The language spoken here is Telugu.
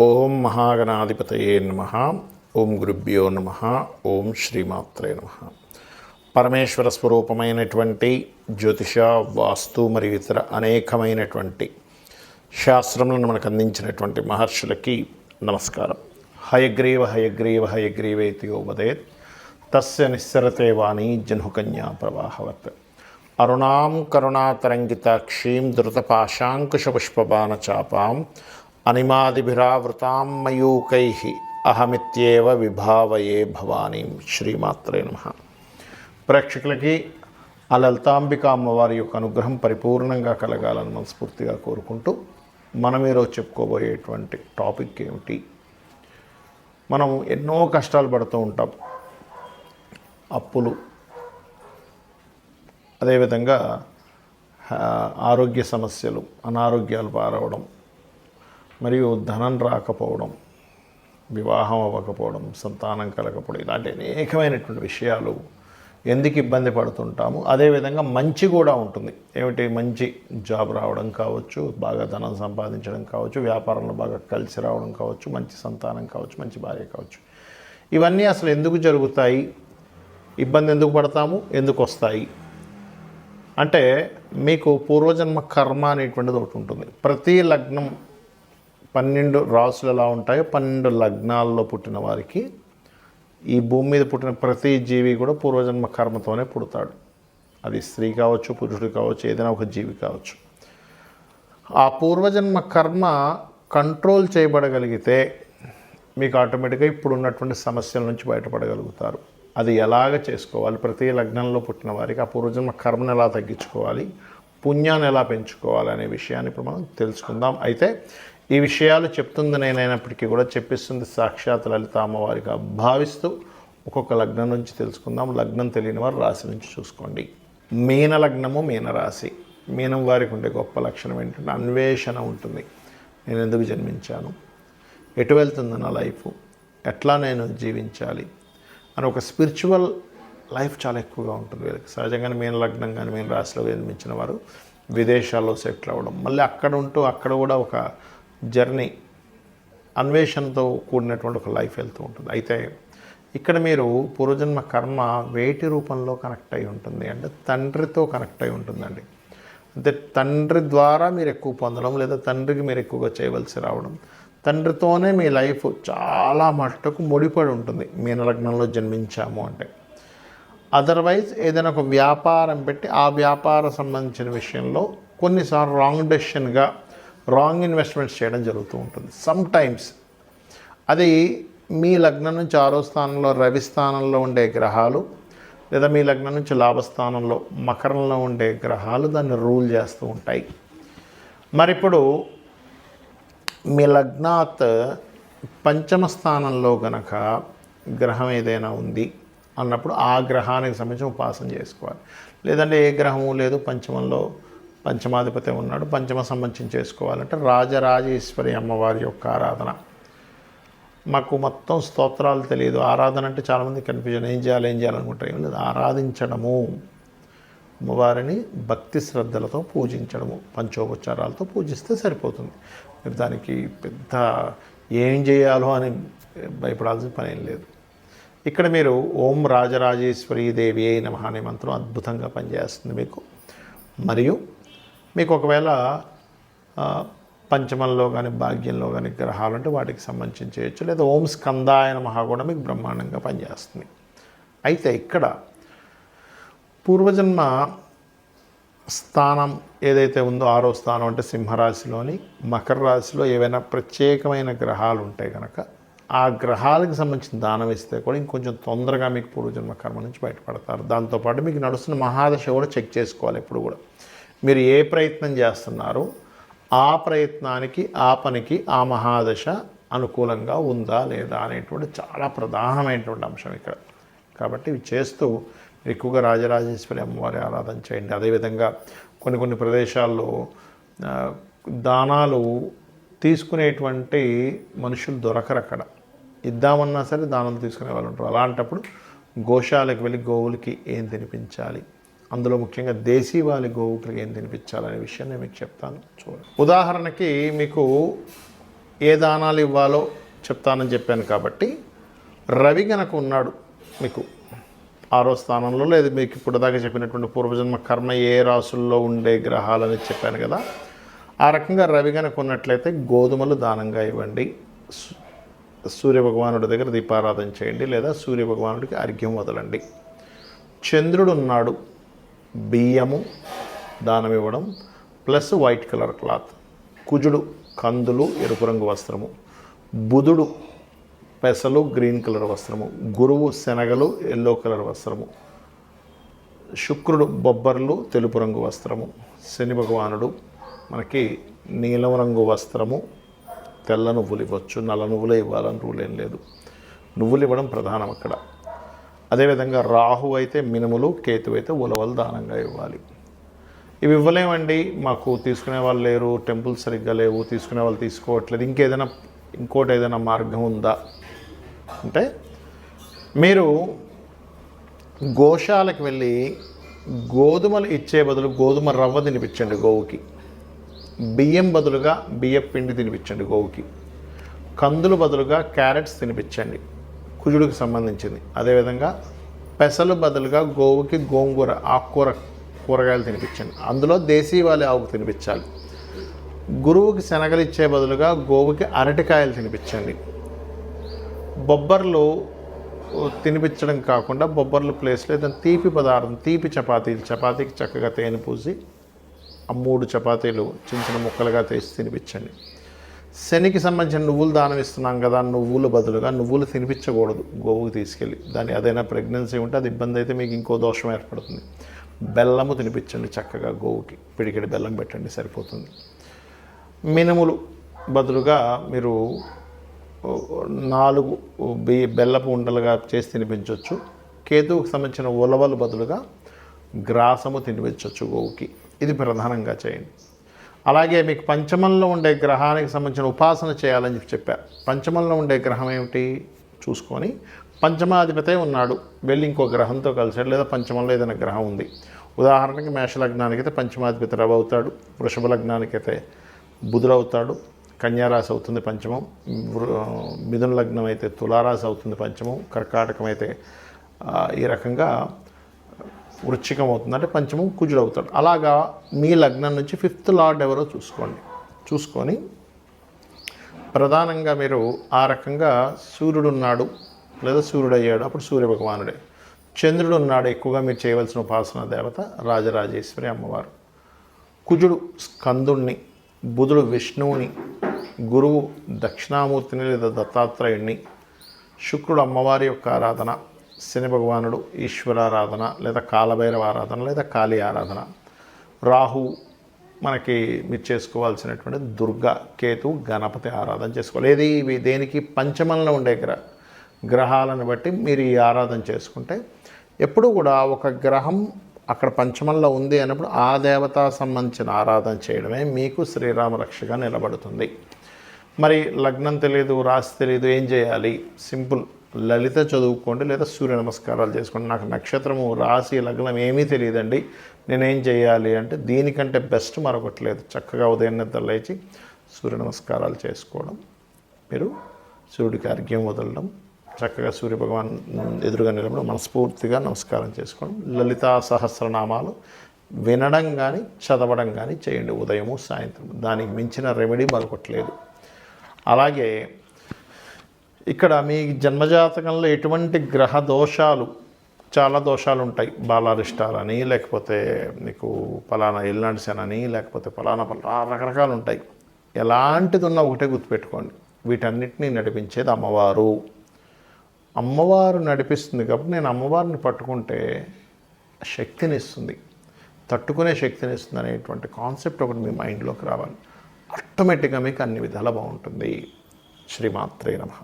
ఓం మహాగణాధిపతయే నమః. ఓం గురుభ్యో నమః. ఓం శ్రీమాత్రే నమః. పరమేశ్వర స్వరూపమైనటువంటి జ్యోతిష, వాస్తు మరియు ఇతర అనేకమైనటువంటి శాస్త్రములను మనకు అందించినటువంటి మహర్షులకి నమస్కారం. హయగ్రీవ హయగ్రీవ హయగ్రీవేతి యోవదేత్ తస్య నిస్సరతే వాణి జహ్నుకన్యా ప్రవాహవత్. అరుణాం కరుణాతరంగితాక్షీం ధృతపాశాంకుశపుష్పబాణచాపాం అనిమాదిభిరావృతాం మయూకైః అహమిత్యేవ విభావయే భవానీం. శ్రీమాత్రే నమః. ప్రేక్షకులకి ఆ లలితాంబిక అమ్మవారి యొక్క అనుగ్రహం పరిపూర్ణంగా కలగాలని మనస్ఫూర్తిగా కోరుకుంటూ మనం ఈరోజు చెప్పుకోబోయేటువంటి టాపిక్ ఏమిటి? మనం ఎన్నో కష్టాలు పడుతూ ఉంటాం. అప్పులు, అదేవిధంగా ఆరోగ్య సమస్యలు, అనారోగ్యాలు పారవడం, మరియు ధనం రాకపోవడం, వివాహం అవ్వకపోవడం, సంతానం కలగకపోవడం, ఇలాంటి అనేకమైనటువంటి విషయాలు ఎందుకు ఇబ్బంది పడుతుంటాము. అదేవిధంగా మంచి కూడా ఉంటుంది. ఏమిటి? మంచి జాబ్ రావడం కావచ్చు, బాగా ధనం సంపాదించడం కావచ్చు, వ్యాపారంలో బాగా కలిసి రావడం కావచ్చు, మంచి సంతానం కావచ్చు, మంచి భార్య కావచ్చు. ఇవన్నీ అసలు ఎందుకు జరుగుతాయి? ఇబ్బంది ఎందుకు పడతాము? ఎందుకు వస్తాయి అంటే, మీకు పూర్వజన్మ కర్మ అనేటువంటిది ఒకటి ఉంటుంది. ప్రతి లగ్నం 12 రాసులు ఎలా ఉంటాయో 12 లగ్నాల్లో పుట్టిన వారికి, ఈ భూమి మీద పుట్టిన ప్రతి జీవి కూడా పూర్వజన్మ కర్మతోనే పుడతాడు. అది స్త్రీ కావచ్చు, పురుషుడు కావచ్చు, ఏదైనా ఒక జీవి కావచ్చు. ఆ పూర్వజన్మ కర్మ కంట్రోల్ చేయబడగలిగితే మీకు ఆటోమేటిక్గా ఇప్పుడు ఉన్నటువంటి సమస్యల నుంచి బయటపడగలుగుతారు. అది ఎలాగ చేసుకోవాలి? ప్రతి లగ్నంలో పుట్టిన వారికి ఆ పూర్వజన్మ కర్మను ఎలా తగ్గించుకోవాలి, పుణ్యాన్ని ఎలా పెంచుకోవాలి అనే విషయాన్ని ఇప్పుడు మనం తెలుసుకుందాం. అయితే ఈ విషయాలు చెప్తుంది నేనైనప్పటికీ కూడా చెప్పిస్తుంది సాక్షాత్ లలిత అమ్మవారిగా భావిస్తూ ఒక్కొక్క లగ్నం నుంచి తెలుసుకుందాం. లగ్నం తెలియని వారు రాశి నుంచి చూసుకోండి. మీన లగ్నము, మీన రాశి. మీనం వారికి ఉండే గొప్ప లక్షణం ఏంటంటే అన్వేషణ ఉంటుంది. నేను ఎందుకు జన్మించాను, ఎటు వెళ్తుంది నా లైఫ్, ఎట్లా నేను జీవించాలి అని ఒక స్పిరిచువల్ లైఫ్ చాలా ఎక్కువగా ఉంటుంది వీళ్ళకి. సహజంగానే మీన లగ్నం కానీ మీన రాశిలో జన్మించిన వారు విదేశాల్లో సెటిల్ అవ్వడం, మళ్ళీ అక్కడ ఉంటూ అక్కడ కూడా ఒక జర్నీ, అన్వేషణతో కూడినటువంటి ఒక లైఫ్ వెళ్తూ ఉంటుంది. అయితే ఇక్కడ మీరు పూర్వజన్మ కర్మ వేటి రూపంలో కనెక్ట్ అయి ఉంటుంది అంటే తండ్రితో కనెక్ట్ అయి ఉంటుందండి. అంటే తండ్రి ద్వారా మీరు ఎక్కువ పొందడం, లేదా తండ్రికి మీరు ఎక్కువగా చేయవలసి రావడం, తండ్రితోనే మీ లైఫ్ చాలా మట్టుకు ముడిపడి ఉంటుంది మీనలగ్నంలో జన్మించాము అంటే. అదర్వైజ్ ఏదైనా ఒక వ్యాపారం పెట్టి ఆ వ్యాపార సంబంధించిన విషయంలో కొన్నిసార్లు రాంగ్ డెసిషన్గా రాంగ్ ఇన్వెస్ట్మెంట్స్ చేయడం జరుగుతూ ఉంటుంది. సమ్ టైమ్స్ అది మీ లగ్నం నుంచి 6వ స్థానంలో రవి స్థానంలో ఉండే గ్రహాలు, లేదా మీ లగ్నం నుంచి లాభస్థానంలో మకరంలో ఉండే గ్రహాలు దాన్ని రూల్ చేస్తూ ఉంటాయి. మరి ఇప్పుడు మీ లగ్నాత్ పంచమ స్థానంలో గనక గ్రహం ఏదైనా ఉంది అన్నప్పుడు ఆ గ్రహానికి సంబంధించి ఉపాసన చేసుకోవాలి. లేదంటే ఏ గ్రహము లేదు, పంచమంలో పంచమాధిపతి ఉన్నాడు, పంచమ సంబంధించి చేసుకోవాలంటే రాజరాజేశ్వరి అమ్మవారి యొక్క ఆరాధన. మాకు మొత్తం స్తోత్రాలు తెలియదు, ఆరాధన అంటే చాలామంది కన్ఫ్యూజన్, ఏం చేయాలనుకుంటారు. ఏం లేదు, ఆరాధించడము, అమ్మవారిని భక్తి శ్రద్ధలతో పూజించడము, పంచోపచారాలతో పూజిస్తే సరిపోతుంది. మీరు దానికి పెద్ద ఏం చేయాలో అని భయపడాల్సిన పని ఏం లేదు. ఇక్కడ మీరు ఓం రాజరాజేశ్వరీ దేవి అయి నమః అనే మంత్రం అద్భుతంగా పనిచేస్తుంది మీకు. మరియు మీకు ఒకవేళ పంచమంలో కానీ భాగ్యంలో కానీ గ్రహాలు అంటే వాటికి సంబంధించి చేయొచ్చు, లేదా ఓం స్కందాయ నమః కూడా మీకు బ్రహ్మాండంగా పనిచేస్తుంది. అయితే ఇక్కడ పూర్వజన్మ స్థానం ఏదైతే ఉందో 6వ స్థానం అంటే సింహరాశిలోని మకర రాశిలో ఏవైనా ప్రత్యేకమైన గ్రహాలు ఉంటాయి కనుక ఆ గ్రహాలకు సంబంధించిన దానం ఇస్తే కూడా ఇంకొంచెం తొందరగా మీకు పూర్వజన్మ కర్మ నుంచి బయటపడతారు. దాంతోపాటు మీకు నడుస్తున్న మహాదశ కూడా చెక్ చేసుకోవాలి. ఎప్పుడు కూడా మీరు ఏ ప్రయత్నం చేస్తున్నారో ఆ ప్రయత్నానికి, ఆ పనికి ఆ మహాదశ అనుకూలంగా ఉందా లేదా అనేటువంటి చాలా ప్రధానమైనటువంటి అంశం ఇక్కడ. కాబట్టి ఇవి చేస్తూ ఎక్కువగా రాజరాజేశ్వరి అమ్మవారి ఆరాధన చేయండి. అదేవిధంగా కొన్ని ప్రదేశాల్లో దానాలు తీసుకునేటువంటి మనుషులు దొరకరు. అక్కడ ఇద్దామన్నా సరే దానాలు తీసుకునే వాళ్ళు ఉంటారు. అలాంటప్పుడు గోశాలకు వెళ్ళి గోవులకి ఏం తినిపించాలి, అందులో ముఖ్యంగా దేశీవాలి గోవులకి ఏం తినిపించాలనే విషయం నేను మీకు చెప్తాను. చూడండి, ఉదాహరణకి మీకు ఏ దానాలు ఇవ్వాలో చెప్తానని చెప్పాను కాబట్టి రవి గనక ఉన్నాడు మీకు 6వ స్థానంలో, లేదు మీకు ఇప్పుడు దాకా చెప్పినటువంటి పూర్వజన్మ కర్మ ఏ రాసుల్లో ఉండే గ్రహాలని చెప్పాను కదా, ఆ రకంగా రవి గనక ఉన్నట్లయితే గోధుమలు దానంగా ఇవ్వండి. సూర్యభగవానుడి దగ్గర దీపారాధన చేయండి, లేదా సూర్యభగవానుడికి అర్ఘ్యం వదలండి. చంద్రుడు ఉన్నాడు, బియ్యము దానం ఇవ్వడం ప్లస్ వైట్ కలర్ క్లాత్. కుజుడు కందులు ఎరుపు రంగు వస్త్రము. బుధుడు పెసలు గ్రీన్ కలర్ వస్త్రము. గురువు శనగలు ఎల్లో కలర్ వస్త్రము. శుక్రుడు బొబ్బర్లు తెలుపు రంగు వస్త్రము. శని భగవానుడు మనకి నీలం రంగు వస్త్రము, తెల్ల నువ్వులు ఇవ్వచ్చు, నల్ల నువ్వులే ఇవ్వాలని రూల్ ఏం లేదు, నువ్వులు ఇవ్వడం ప్రధానం అక్కడ. అదేవిధంగా రాహు అయితే మినుములు, కేతు అయితే ఉలవలు దానంగా ఇవ్వాలి. ఇవి ఇవ్వలేమండి, మాకు తీసుకునే వాళ్ళు లేరు, టెంపుల్స్ సరిగ్గా లేవు, తీసుకునే వాళ్ళు తీసుకోవట్లేదు, ఇంకోటి ఏదైనా మార్గం ఉందా అంటే, మీరు గోశాలకు వెళ్ళి గోధుమలు ఇచ్చే బదులు గోధుమ రవ్వ తినిపించండి గోవుకి. బియ్యం బదులుగా బియ్యం పిండి తినిపించండి గోవుకి. కందులు బదులుగా క్యారెట్స్ తినిపించండి, కుజుడికి సంబంధించింది. అదేవిధంగా పెసలు బదులుగా గోవుకి గోంగూర కూరగాయలు తినిపించండి, అందులో దేశీవాలి ఆవుకు తినిపించాలి. గురువుకి శనగలు ఇచ్చే బదులుగా గోవుకి అరటికాయలు తినిపించండి. బొబ్బర్లు తినిపించడం కాకుండా బొబ్బర్లు ప్లేస్లో ఏదైనా తీపి పదార్థం, తీపి చపాతీకి చక్కగా తేనె పూసి ఆ 3 చపాతీలు చిన్న చిన్న ముక్కలుగా తీసి తినిపించండి. శనికి సంబంధించిన నువ్వులు దానం ఇస్తున్నాం కదా, నువ్వులు బదులుగా నువ్వులు తినిపించకూడదు గోవుకి తీసుకెళ్ళి. అదైనా ప్రెగ్నెన్సీ ఉంటే అది ఇబ్బంది అయితే మీకు ఇంకో దోషం ఏర్పడుతుంది. బెల్లము తినిపించండి చక్కగా గోవుకి, పిడికెడి బెల్లం పెట్టండి సరిపోతుంది. మినుములు బదులుగా మీరు 4 బెల్లపు ఉండలుగా చేసి తినిపించవచ్చు. కేతువుకు సంబంధించిన ఉలవలు బదులుగా గ్రాసము తినిపించవచ్చు గోవుకి. ఇది ప్రధానంగా చేయండి. అలాగే మీకు పంచమంలో ఉండే గ్రహానికి సంబంధించిన ఉపాసన చేయాలని చెప్పారు. పంచమంలో ఉండే గ్రహం ఏమిటి చూసుకొని, పంచమాధిపతే ఉన్నాడు, వెళ్ళి ఇంకో గ్రహంతో కలిసాడు, లేదా పంచమంలో ఏదైనా గ్రహం ఉంది. ఉదాహరణకి మేషలగ్నానికి అయితే పంచమాధిపతి రవి అవుతాడు, వృషభ లగ్నానికి అయితే బుధుడు అవుతాడు, కన్యారాశి అవుతుంది పంచమం, మిథున లగ్నం అయితే తులారాశి అవుతుంది పంచమం, కర్కాటకం అయితే ఈ రకంగా వృశ్చికం అవుతుంది, అంటే పంచమం కుజుడు అవుతాడు. అలాగా మీ లగ్నం నుంచి 5th లార్డ్ ఎవరో చూసుకొని ప్రధానంగా మీరు ఆ రకంగా సూర్యుడు ఉన్నాడు లేదా సూర్యుడు అయ్యాడు, అప్పుడు సూర్యభగవానుడే. చంద్రుడు ఉన్నాడు, ఎక్కువగా మీరు చేయవలసిన ఉపాసన దేవత రాజరాజేశ్వరి అమ్మవారు. కుజుడు స్కందుణ్ణి, బుధుడు విష్ణువుని, గురువు దక్షిణామూర్తిని లేదా దత్తాత్రేయుణ్ణి, శుక్రుడు అమ్మవారి యొక్క ఆరాధన, శని భగవానుడు ఈశ్వరారాధన లేదా కాలభైరవ ఆరాధన లేదా కాళీ ఆరాధన, రాహు మనకి మీరు చేసుకోవాల్సినటువంటి దుర్గా, కేతు, గణపతి ఆరాధన చేసుకోవాలి. ఏది దేనికి పంచమంలో ఉండే గ్రహాలను బట్టి మీరు ఈ ఆరాధన చేసుకుంటే, ఎప్పుడు కూడా ఒక గ్రహం అక్కడ పంచమంలో ఉంది అన్నప్పుడు ఆ దేవత సంబంధించిన ఆరాధన చేయడమే మీకు శ్రీరామ రక్షగా నిలబడుతుంది. మరి లగ్నం తెలియదు, రాశి తెలియదు, ఏం చేయాలి? సింపుల్, లలిత చదువుకోండి లేదా సూర్య నమస్కారాలు చేసుకోండి. నాకు నక్షత్రము, రాశి, లగ్నం ఏమీ తెలియదండి, నేనేం చేయాలి అంటే, దీనికంటే బెస్ట్ మరొకటి లేదు. చక్కగా ఉదయం నిద్ర లేచి సూర్య నమస్కారాలు చేసుకోవడం, మీరు సూర్యుడికి అర్ఘ్యం వదలడం, చక్కగా సూర్యభగవాన్ ఎదురుగా నిలబడి మనస్ఫూర్తిగా నమస్కారం చేసుకోవడం, లలితా సహస్రనామాలు వినడం కానీ చదవడం కానీ చేయండి ఉదయము సాయంత్రం. దానికి మించిన రెమెడీ మరొకట్లేదు. అలాగే ఇక్కడ మీ జన్మజాతకంలో ఎటువంటి గ్రహ దోషాలు, చాలా దోషాలు ఉంటాయి. బాలారిష్టాలని, లేకపోతే మీకు ఫలానా ఎల్నాడిసన్ అని, లేకపోతే ఫలానా రకరకాలు ఉంటాయి. ఎలాంటిది ఉన్నా ఒకటే గుర్తుపెట్టుకోండి, వీటన్నిటినీ నడిపించేది అమ్మవారు. అమ్మవారు నడిపిస్తుంది కాబట్టి నేను అమ్మవారిని పట్టుకుంటే శక్తిని ఇస్తుంది, తట్టుకునే శక్తిని ఇస్తుంది అనేటువంటి కాన్సెప్ట్ ఒకటి మీ మైండ్లోకి రావాలి. ఆటోమేటిక్గా మీకు అన్ని విధాలా బాగుంటుంది. శ్రీమాత్రే నమః.